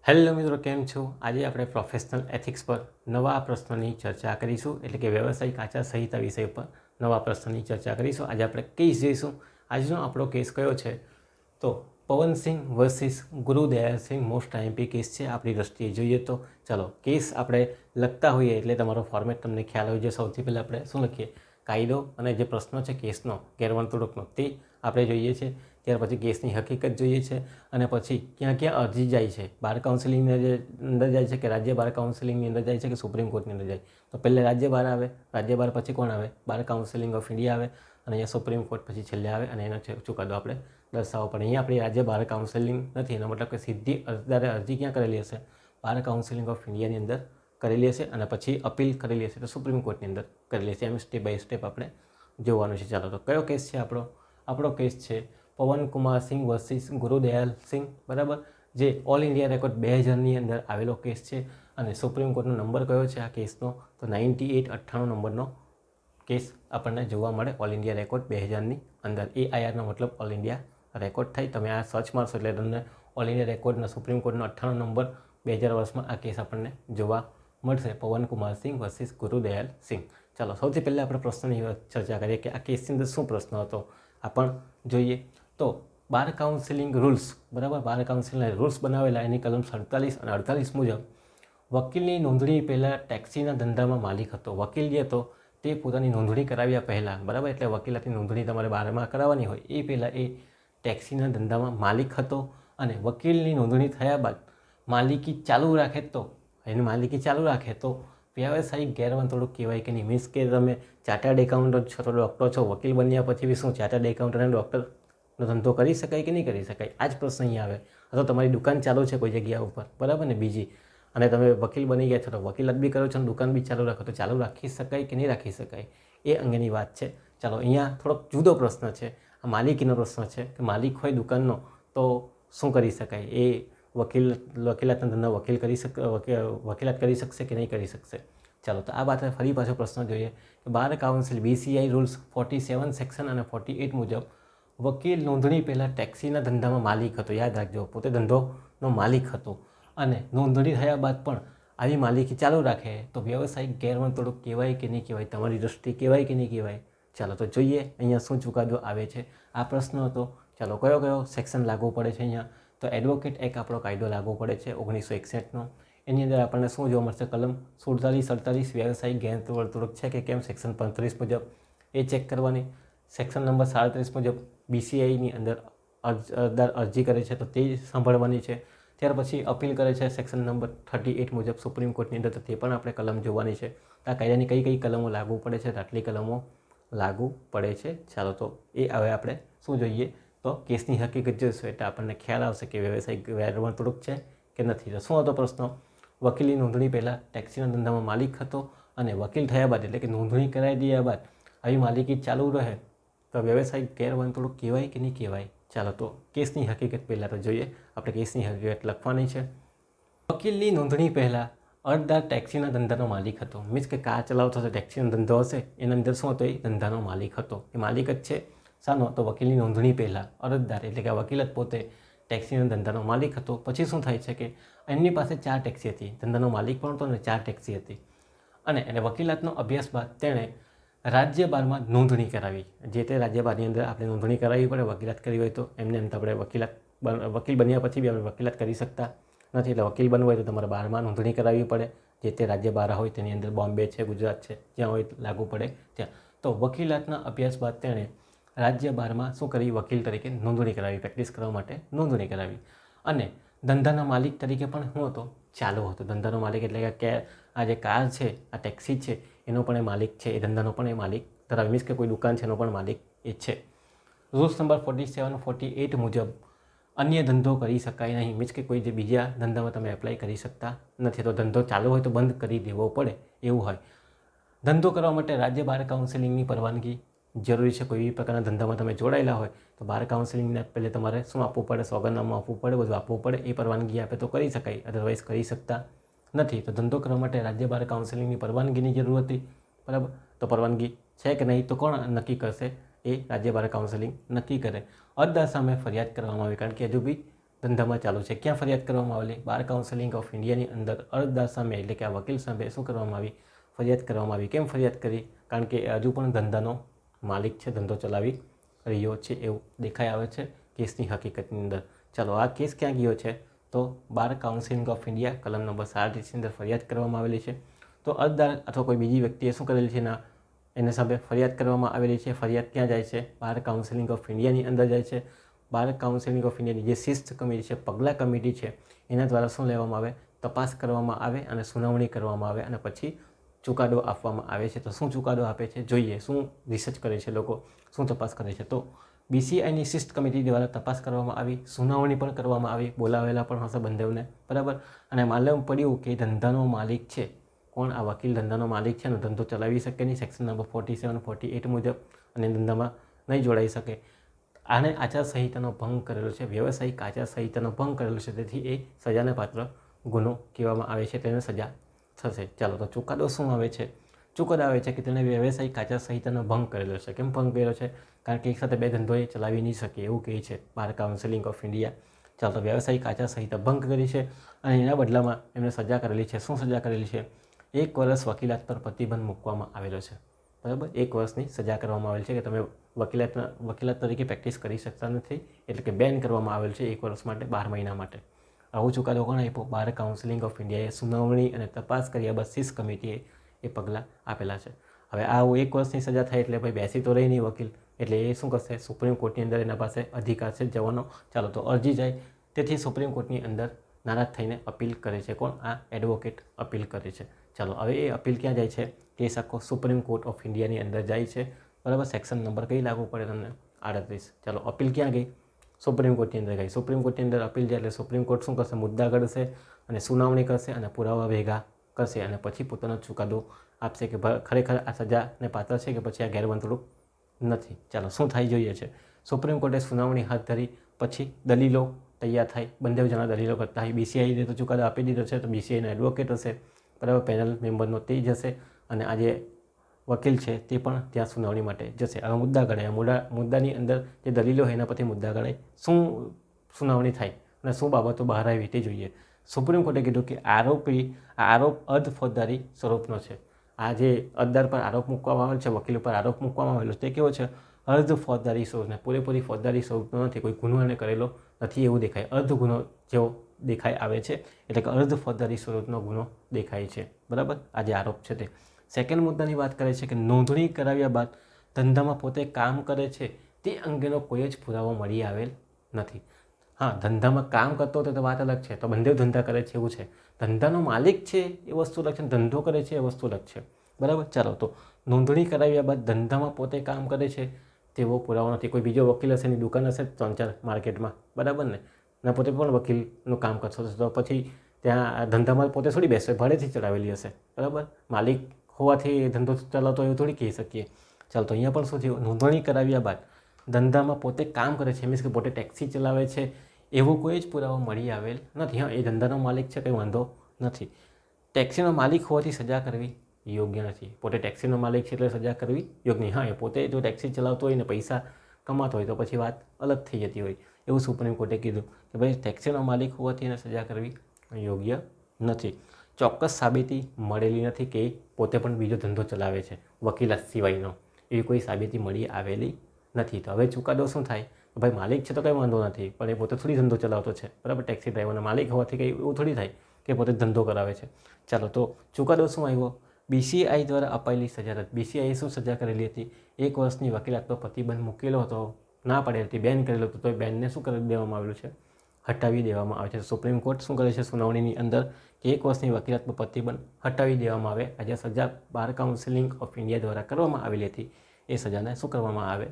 Hello મિત્રો, કેમ છો? આજે આપણે પ્રોફેશનલ એથિક્સ પર નવા પ્રશ્નોની ચર્ચા કરીશું, એટલે કે વ્યવસાયિક આચાર સંહિતા વિષય પર નવા પ્રશ્નોની ચર્ચા કરીશું. આજે આપણે કેસ જોઈશું. આજનો આપણો કેસ કયો છે? તો Pawan Singh versus ગુરુદયાલસિંહ most IMP case છે આપણી દ્રષ્ટિએ જોઈએ તો. ચાલો, કેસ આપણે લખતા હોઈએ એટલે તમારો ફોર્મેટ તમને ખ્યાલ હોય છે. સૌથી પહેલાં આપણે શું લખીએ? કાયદો અને જે પ્રશ્નો છે કેસનો ગેરવર્તણૂકનો તે આપણે જોઈએ છે. ત્યાર પછી કેસની હકીકત જોઈએ છે અને પછી ક્યાં ક્યાં અરજી જાય છે, બાર કાઉન્સિલિંગની અંદર જાય છે કે રાજ્ય બાર કાઉન્સિલિંગની અંદર જાય છે કે સુપ્રીમ કોર્ટની અંદર જાય. તો પહેલે રાજ્ય બાર આવે, રાજ્ય બાર પછી કોણ આવે? બાર કાઉન્સિલિંગ ઓફ ઇન્ડિયા આવે અને અહીંયા સુપ્રીમ કોર્ટ પછી છેલ્લે આવે અને એનો ચુકાદો આપણે દર્શાવવો પડે. અહીંયા આપણી રાજ્ય બાર કાઉન્સિલિંગ નથી, એનો મતલબ કે સીધી અરજદારે અરજી ક્યાં કરેલી હશે? બાર કાઉન્સિલિંગ ઓફ ઇન્ડિયાની અંદર કરેલી હશે અને પછી અપીલ કરેલી હશે તો સુપ્રીમ કોર્ટની અંદર કરેલી હશે. એમ સ્ટેપ બાય સ્ટેપ આપણે જોવાનું છે. ચાલો, તો કયો કેસ છે આપણો? આપણો કેસ છે પવનકુમાર સિંહ વર્સિસ ગુરુદયાલ સિંહ, બરાબર, જે ઓલ ઇન્ડિયા રેકોર્ડ 2000ની અંદર આવેલો કેસ છે. અને સુપ્રીમ કોર્ટનો નંબર કયો છે આ કેસનો? તો 9898 નંબરનો કેસ આપણને જોવા મળે ઓલ ઇન્ડિયા રેકોર્ડ 2000ની અંદર. AIRનો મતલબ ઓલ ઇન્ડિયા રેકોર્ડ થાય. તમે આ સર્ચ મારશો એટલે તમને ઓલ ઇન્ડિયા રેકોર્ડના સુપ્રીમ કોર્ટનો 98 નંબર 2000 વર્ષમાં આ કેસ આપણને જોવા મળશે, પવનકુમાર સિંહ વર્સિસ ગુરુદયાલ સિંહ. ચાલો, સૌથી પહેલાં આપણે પ્રશ્નની ચર્ચા કરીએ કે આ કેસની અંદર શું પ્રશ્ન હતો આ પણ જોઈએ. તો બાર કાઉન્સિલિંગ રૂલ્સ, બરાબર, બાર કાઉન્સિલના રૂલ્સ બનાવેલા એની કલમ 47 અને 48 મુજબ વકીલની નોંધણી પહેલાં ટેક્સીના ધંધામાં માલિક હતો. વકીલ જે હતો તે પોતાની નોંધણી કરાવ્યા પહેલાં, બરાબર, એટલે વકીલાતની નોંધણી તમારે બારમાં કરાવવાની હોય એ પહેલાં એ ટેક્સીના ધંધામાં માલિક હતો. અને વકીલની નોંધણી થયા બાદ માલિકી ચાલુ રાખે તો એની માલિકી ચાલુ રાખે તો વ્યવસાયિક ગેરવર્તણૂક કહેવાય કે નહીં? મીન્સ કે તમે ચાર્ટર્ડ એકાઉન્ટન્ટ છો તો ડૉક્ટર છો, વકીલ બન્યા પછી બી શું ચાર્ટર્ડ એકાઉન્ટન્ટ અને ડૉક્ટરનો ધંધો કરી શકાય કે નહીં કરી શકાય? આ જ પ્રશ્ન અહીંયા આવે. અથવા તમારી દુકાન ચાલુ છે કોઈ જગ્યા ઉપર, બરાબર ને, બીજી, અને તમે વકીલ બની ગયા છો તો વકીલાત બી કરો છો અને દુકાન બી ચાલુ રાખો તો ચાલુ રાખી શકાય કે નહીં રાખી શકાય? એ અંગેની વાત છે. ચાલો, અહીંયા થોડોક જુદો પ્રશ્ન છે. આ માલિકીનો પ્રશ્ન છે કે માલિક હોય દુકાનનો તો શું કરી શકાય? એ વકીલાતના ધંધા વકીલાત કરી શકશે કે નહીં કરી શકશે? ચાલો, તો આ વાત ફરી પાછો પ્રશ્ન જોઈએ કે bar council BCI rules 47 section અને 48 મુજબ વકીલ નોંધણી પહેલાં ટેક્સીના ધંધામાં માલિક હતો. યાદ રાખજો, પોતે ધંધોનો માલિક હતો અને નોંધણી થયા બાદ પણ આવી માલિકી ચાલુ રાખે તો વ્યવસાયિક ગેરવર્તણૂક કહેવાય કે નહીં કહેવાય? તમારી દૃષ્ટિ કહેવાય કે નહીં કહેવાય? ચાલો, તો જોઈએ અહીંયા શું ચુકાદો આવે છે. આ પ્રશ્ન હતો. ચાલો, કયો કયો સેક્શન લાગુ પડે છે અહીંયા? તો એડવોકેટ એક્ટ આપણો કાયદો લાગુ પડે છે 1961નો. એની અંદર આપણને શું જોવા મળશે? કલમ 47, 48 વ્યવસાયિક ગેરવર્તણૂક છે કે કેમ સેક્શન 35 મુજબ એ ચેક કરવાની. સેક્શન નંબર 37 મુજબ BCIની અંદર અરજદાર અરજી કરે છે તો તે સાંભળવાની છે. ત્યાર પછી અપીલ કરે છે સેક્શન નંબર 38 મુજબ સુપ્રીમ કોર્ટની અંદર, તો તે પણ આપણે કલમ જોવાની છે. આ કાયદાની કઈ કઈ કલમો લાગુ પડે છે? આટલી કલમો લાગુ પડે છે. ચાલો, તો એ હવે આપણે શું જોઈએ? તો કેસની હકીકત જોઈશું એટલે આપણને ખ્યાલ આવશે કે વ્યવસાયિક ગેરવર્તણૂક છે કે નથી. તો શું હતો પ્રશ્ન? વકીલની નોંધણી પહેલાં ટેક્સીના ધંધામાં માલિક હતો અને વકીલ થયા બાદ એટલે કે નોંધણી કરાવી દીધા બાદ આવી માલિકી ચાલુ રહે તો વ્યવસાયિક ગેરવર્તણૂક કહેવાય કે નહીં કહેવાય? ચાલો, તો કેસની હકીકત પહેલાં તો જોઈએ. આપણે કેસની હકીકત લખવાની છે. વકીલની નોંધણી પહેલાં અરજદાર ટેક્સીના ધંધાનો માલિક હતો. મીન્સ કે કાર ચલાવતો હશે, ટેક્સીનો ધંધો હશે, એના અંદર શું હતો? એ ધંધાનો માલિક હતો. એ માલિક જ છે. શાનો? તો વકીલની નોંધણી પહેલાં અરજદાર એટલે કે વકીલ જ પોતે ટેક્સીના ધંધાનો માલિક હતો. પછી શું થાય છે કે એમની પાસે 4 ટેક્સી હતી, ધંધાનો માલિક પણ હતો અને 4 ટેક્સી હતી. અને એને વકીલાતનો અભ્યાસ બાદ તેણે રાજ્ય બારમાં નોંધણી કરાવી. જે તે રાજ્ય બારની અંદર આપણે નોંધણી કરાવવી પડે. વકીલાત કરવી હોય તો એમને એમ તો આપણે વકીલ બન્યા પછી બી આપણે વકીલાત કરી શકતા નથી. એટલે વકીલ બનવું હોય તો તમારે બારમાં નોંધણી કરાવવી પડે. જે તે રાજ્ય બાર હોય તેની અંદર બોમ્બે છે, ગુજરાત છે, જ્યાં હોય લાગુ પડે ત્યાં. તો વકીલાતના અભ્યાસ બાદ તેણે રાજ્ય બારમાં શું કરી? વકીલ તરીકે નોંધણી કરાવી, પ્રેક્ટિસ કરવા માટે નોંધણી કરાવી. અને ધંધાના માલિક તરીકે પણ શું હતો? ચાલુ હતો. ધંધાનો માલિક એટલે કે આ જે કાર છે, આ ટેક્સી છે, એનો પણ એ માલિક છે, એ ધંધાનો પણ એ માલિક ધરાવે. મીન્સ કે કોઈ દુકાન છે એનો પણ માલિક એ છે. રૂલ્સ નંબર 47, 48 મુજબ અન્ય ધંધો કરી શકાય નહીં. મીન્સ કે કોઈ જે બીજા ધંધામાં તમે એપ્લાય કરી શકતા નથી. તો ધંધો ચાલુ હોય તો બંધ કરી દેવો પડે એવું હોય. ધંધો કરવા માટે રાજ્ય બાર કાઉન્સિલિંગની પરવાનગી જરૂરી છે. કોઈ પ્રકારના ધંધામાં તમે જોડાયેલા હોય તો બાર કાઉન્સિલિંગને પહેલે તમારે શું આપવું પડે? સોગંદનામું આપવું પડે, બધું આપવું પડે. એ પરવાનગી આપે તો કરી શકાય, અધરવાઇઝ કરી શકતા નથી. તો ધંધો કરવા માટે રાજ્ય બાર કાઉન્સિલિંગની પરવાનગીની જરૂર હતી, બરાબર. તો પરવાનગી છે કે નહીં તો કોણ નક્કી કરશે? એ રાજ્ય બાર કાઉન્સિલિંગ નક્કી કરે. અરજદાર સામે ફરિયાદ કરવામાં આવી કારણ કે હજુ બી ધંધામાં ચાલુ છે. ક્યાં ફરિયાદ કરવામાં આવેલી? બાર કાઉન્સિલ ઓફ ઇન્ડિયાની અંદર અરજદાર સામે એટલે કે આ વકીલ સામે શું કરવામાં આવી? ફરિયાદ કરવામાં આવી. કેમ ફરિયાદ કરી? કારણ કે હજુ પણ ધંધાનો માલિક છે, ધંધો ચલાવી રહ્યો છે એવું દેખાઈ આવે છે કેસની હકીકતની અંદર. ચાલો, આ કેસ ક્યાં ગયો છે? તો બાર કાઉન્સિલ ઓફ ઇન્ડિયા કલમ નંબર 37 અંદર ફરિયાદ કરવામાં આવેલી છે. તો અરજદાર અથવા કોઈ બીજી વ્યક્તિએ શું કરેલી છે? એના સામે ફરિયાદ કરવામાં આવેલી છે. ફરિયાદ ક્યાં જાય છે? બાર કાઉન્સિલ ઓફ ઇન્ડિયાની અંદર જાય છે. બાર કાઉન્સિલ ઓફ ઇન્ડિયાની જે શિસ્ત કમિટી છે, પગલાં કમિટી છે, એના દ્વારા શું લેવામાં આવે? તપાસ કરવામાં આવે અને સુનાવણી કરવામાં આવે અને પછી ચુકાદો આપવામાં આવે છે. તો શું ચુકાદો આપે છે જોઈએ, શું રિસર્ચ કરે છે લોકો, શું તપાસ કરે છે. તો BCIની શિસ્ત કમિટી દ્વારા તપાસ કરવામાં આવી, સુનાવણી પણ કરવામાં આવી, બોલાવેલા પણ હશે બંનેવને, બરાબર. અને માલુમ પડ્યું કે ધંધાનો માલિક છે કોણ? આ વકીલ ધંધાનો માલિક છે અને ધંધો ચલાવી શકે નહીં સેક્શન નંબર 47, 48 મુજબ, અને ધંધામાં નહીં જોડાઈ શકે. આને આચારસંહિતાનો ભંગ કરેલો છે, વ્યવસાયિક આચારસંહિતાનો ભંગ કરેલો છે, તેથી એ સજાને પાત્ર ગુનો કહેવામાં આવે છે, તેને સજા થશે. ચાલો, તો ચુકાદો શું આવે છે? ચુકાદો આવે છે કે તેને વ્યવસાયિક આચારસંહિતાનો ભંગ કરેલો છે. કેમ ભંગ કર્યો છે? કારણ કે એક સાથે બે ધંધો એ ચલાવી નહીં શકે એવું કહે છે બાર કાઉન્સિલ ઓફ ઇન્ડિયા. ચાલો, તો વ્યવસાયિક આચારસંહિતા ભંગ કરી છે અને એના બદલામાં એમને સજા કરેલી છે. શું સજા કરેલી છે? 1 વર્ષ વકીલાત પર પ્રતિબંધ મૂકવામાં આવેલો છે, બરાબર. 1 વર્ષની સજા કરવામાં આવેલ છે કે તમે વકીલાત તરીકે પ્રેક્ટિસ કરી શકતા નથી, એટલે કે બેન કરવામાં આવેલ છે 1 વર્ષ માટે, 12 મહિના માટે. આવું ચુકાદો કોણ આપ્યો? બાર કાઉન્સિલ ઓફ ઇન્ડિયાએ સુનાવણી અને તપાસ કર્યા બાદ શિસ્ત કમિટીએ એ પગલાં આપેલા છે. હવે આવું 1 વર્ષની સજા થાય એટલે ભાઈ બેસી તો રહી નહીં વકીલ, એટલે એ શું કરશે? સુપ્રીમ કોર્ટની અંદર એના પાસે અધિકાર છે જવાનો. ચાલો, તો અરજી જાય, તેથી સુપ્રીમ કોર્ટની અંદર નારાજ થઈને અપીલ કરે છે. કોણ? આ એડવોકેટ અપીલ કરે છે. ચાલો, હવે એ અપીલ ક્યાં જાય છે? કેસ આખો સુપ્રીમ કોર્ટ ઓફ ઇન્ડિયાની અંદર જાય છે, બરાબર. સેક્શન નંબર કઈ લાગુ પડે તમને? 38. ચાલો, અપીલ ક્યાં ગઈ? સુપ્રીમ કોર્ટની અંદર ગઈ. સુપ્રીમ કોર્ટની અંદર અપીલ જાય એટલે સુપ્રીમ કોર્ટ શું કરશે? મુદ્દા ગણશે અને સુનાવણી કરશે અને પુરાવા ભેગા કરશે અને પછી પોતાનો ચુકાદો આપશે કે ખરેખર આ સજાને પાત્ર છે કે પછી આ ગેરવર્તણૂક નથી. ચાલો, શું થાય જોઈએ છે. સુપ્રીમ કોર્ટે સુનાવણી હાથ ધરી, પછી દલીલો તૈયાર થાય, બંને જણા દલીલો કરતા હોય. BCIએ તો ચુકાદો આપી દીધો છે, તો BCIના એડવોકેટ હશે, બરાબર, પેનલ મેમ્બરનો તે જશે અને આ જે વકીલ છે તે પણ ત્યાં સુનાવણી માટે જશે. હવે મુદ્દા ગણાય, મુદ્દાની અંદર જે દલીલો હોય એના પરથી મુદ્દા ગણાય, શું સુનાવણી થાય અને શું બાબતો બહાર આવી તે જોઈએ. સુપ્રીમ કોર્ટે કીધું કે આરોપ અર્ધ ફોજદારી સ્વરૂપનો છે. આ જે અરજદાર પર આરોપ મૂકવામાં આવેલો છે, વકીલ પર આરોપ મૂકવામાં આવેલો તે કેવો છે? અર્ધ ફોજદારી સ્વરૂપને, પૂરેપૂરી ફોજદારી સ્વરૂપનો નથી, કોઈ ગુનો એને કરેલો નથી એવું દેખાય, અર્ધ ગુનો જેવો દેખાઈ આવે છે, એટલે કે અર્ધ ફોજદારી સ્વરૂપનો ગુનો દેખાય છે, બરાબર. આ જે આરોપ છે તે. સેકન્ડ મુદ્દાની વાત કરે છે કે નોંધણી કરાવ્યા બાદ ધંધામાં પોતે કામ કરે છે તે અંગેનો કોઈ જ પુરાવો મળી આવેલ નથી. હા, ધંધામાં કામ કરતો હતો તો વાત અલગ છે, તો બંને ધંધા કરે છે એવું છે. ધંધાનો માલિક છે એ વસ્તુ અલગ છે, ધંધો કરે છે એ વસ્તુ અલગ છે, બરાબર. ચાલો, તો નોંધણી કરાવ્યા બાદ ધંધામાં પોતે કામ કરે છે તેવો પુરાવો નથી. કોઈ બીજો વકીલ હશે, એની દુકાન હશે 3-4 માર્કેટમાં, બરાબર ને, અને પોતે પણ વકીલનું કામ કરતો હશે, તો પછી ત્યાં ધંધામાં પોતે થોડી બેસે, ભાડેથી ચલાવેલી હશે, બરાબર. માલિક હોવાથી ધંધો ચલાવતો એવું થોડી કહી શકીએ. ચાલો, તો અહીંયા પણ શું થયું? નોંધણી કરાવ્યા બાદ ધંધામાં પોતે કામ કરે છે, મીન્સ કે પોતે ટેક્સી ચલાવે છે, એવો કોઈ જ પુરાવો મળી આવેલ નથી. હા, એ ધંધાનો માલિક છે, કંઈ વાંધો નથી. ટેક્સીનો માલિક હોવાથી સજા કરવી યોગ્ય નથી. પોતે ટેક્સીનો માલિક છે એટલે સજા કરવી યોગ્ય નહીં. હા, એ પોતે જો ટેક્સી ચલાવતો હોય ને પૈસા કમાતો હોય તો પછી વાત અલગ થઈ જતી હોય, એવું સુપ્રીમ કોર્ટે કીધું કે ભાઈ ટેક્સીનો માલિક હોવાથી એને સજા કરવી યોગ્ય નથી. ચોક્કસ સાબિતી મળેલી નથી કે પોતે પણ બીજો ધંધો ચલાવે છે વકીલાત સિવાયનો, એવી કોઈ સાબિતી મળી આવેલી નથી. તો હવે ચુકાદો શું થાય? ભાઈ માલિક છે તો કંઈ વાંધો નથી, પણ એ પોતે થોડી ધંધો ચલાવતો છે, બરાબર. ટેક્સી ડ્રાઈવરના માલિક હોવાથી કંઈ એવું થોડી થાય કે પોતે ધંધો કરાવે છે. ચાલો, તો ચુકાદો શું આવ્યો? BCI દ્વારા અપાયેલી સજા રદ. BCIએ શું સજા કરેલી હતી? 1 વર્ષની વકીલાત પર પ્રતિબંધ મૂકેલો હતો, ના પાડેલી હતી, બેન કરેલો હતો, તો એ બેનને શું કરી દેવામાં આવેલું છે? હટાવી દેવામાં આવે છે. સુપ્રીમ કોર્ટ શું કરે છે સુનાવણીની અંદર કે 1 વર્ષની વકીલાત પર પ્રતિબંધ હટાવી દેવામાં આવે. આજે સજા બાર કાઉન્સિલ ઓફ ઇન્ડિયા દ્વારા કરવામાં આવેલી હતી, એ સજાને શું કરવામાં આવે?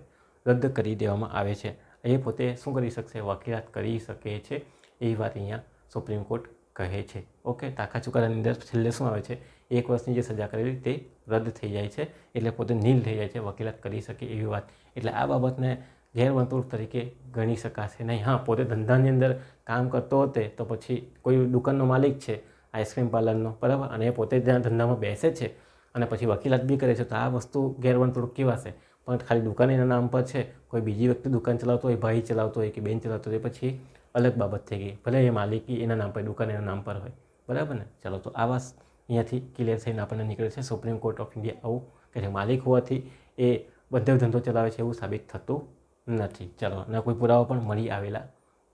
રદ કરી દેવામાં આવે છે. એ પોતે શું કરી શકશે? વકીલાત કરી શકે છે, એવી વાત અહીંયા સુપ્રીમ કોર્ટ કહે છે. ઓકે, તાકા ચુકાદાની અંદર છેલ્લે શું આવે છે? 1 વર્ષની જે સજા કરેલી તે રદ થઈ જાય છે, એટલે પોતે નીલ થઈ જાય છે, વકીલાત કરી શકે એવી વાત. એટલે આ બાબતને ગેરવર્તણૂક તરીકે ગણી શકાશે નહીં. હા, પોતે ધંધાની અંદર કામ કરતો હતો તો પછી કોઈ દુકાનનો માલિક છે આઈસ્ક્રીમ પાર્લરનો, બરાબર, અને એ પોતે ત્યાં ધંધામાં બેસે છે અને પછી વકીલાત બી કરે છે, તો આ વસ્તુ ગેરવર્તણૂક કહેવાશે. પણ ખાલી દુકાન એના નામ પર છે, કોઈ બીજી વ્યક્તિ દુકાન ચલાવતો હોય, ભાઈ ચલાવતો હોય કે બેન ચલાવતો હોય, પછી અલગ બાબત થઈ ગઈ, ભલે એ માલિકી એના નામ પર, દુકાન એના નામ પર હોય, બરાબર ને. ચાલો, તો આવા અહીંયાથી ક્લિયર થઈને આપણને નીકળે છે સુપ્રીમ કોર્ટ ઓફ ઇન્ડિયા આવું કે જે માલિક હોવાથી એ બધો ધંધો ચલાવે છે એવું સાબિત થતું નથી. ચાલો, ના કોઈ પુરાવા પણ મળી આવેલા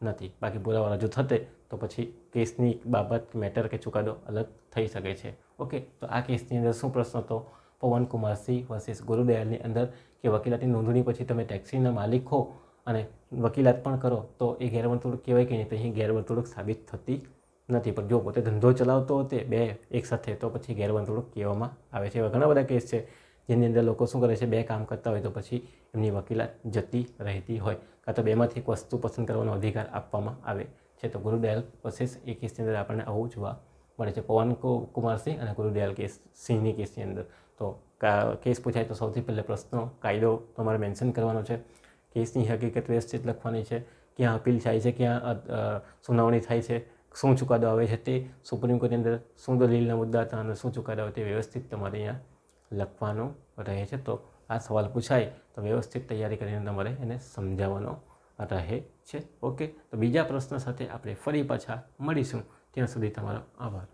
નથી. બાકી પુરાવા રજૂ થતે તો પછી કેસની બાબત, મેટર કે ચુકાદો અલગ થઈ શકે છે. ઓકે, તો આ કેસની અંદર શું પ્રશ્ન હતો? પવનકુમાર સિંહ વર્સિસ ગુરુદયાલની અંદર કે વકીલાતની નોંધણી પછી તમે ટેક્સીના માલિક હો અને વકીલાત પણ કરો તો એ ગેરવર્તણૂક કહેવાય કે નહીં? તો અહીં ગેરવર્તણૂક સાબિત થતી નથી. પણ જો પોતે ધંધો ચલાવતો હોતે બે એક સાથે તો પછી ગેરવર્તણૂક કહેવામાં આવે છે. એવા ઘણા બધા કેસ છે જેની અંદર લોકો શું કરે છે, બે કામ કરતા હોય તો પછી એમની વકીલાત જતી રહેતી હોય, કાં તો બેમાંથી એક વસ્તુ પસંદ કરવાનો અધિકાર આપવામાં આવે છે. તો ગુરુદયાલ વર્સિસ એ કેસની અંદર આપણને આવું જોવા મળે છે, પવનકુમાર સિંહ અને ગુરુદયાલ સિંહની કેસની અંદર. તો કેસ પૂછાય તો સૌથી પહેલાં પ્રશ્નો, કાયદો તમારે મેન્શન કરવાનો છે, કેસની હકીકત વ્યવસ્થિત લખવાની છે, ક્યાં અપીલ થાય છે, ક્યાં સુનાવણી થાય છે, શું ચુકાદો આવે છે, તે સુપ્રીમ કોર્ટની અંદર શું દલીલના મુદ્દા હતા અને શું ચુકાદો આવે તે વ્યવસ્થિત તમારે અહીંયા લખવાનું રહે છે. તો આ સવાલ પૂછાય તો વ્યવસ્થિત તૈયારી કરીને તમારે એને સમજાવવાનો રહે છે. ઓકે, તો બીજા પ્રશ્ન સાથે આપણે ફરી પાછા મળીશું. ત્યાં સુધી તમારો આભાર.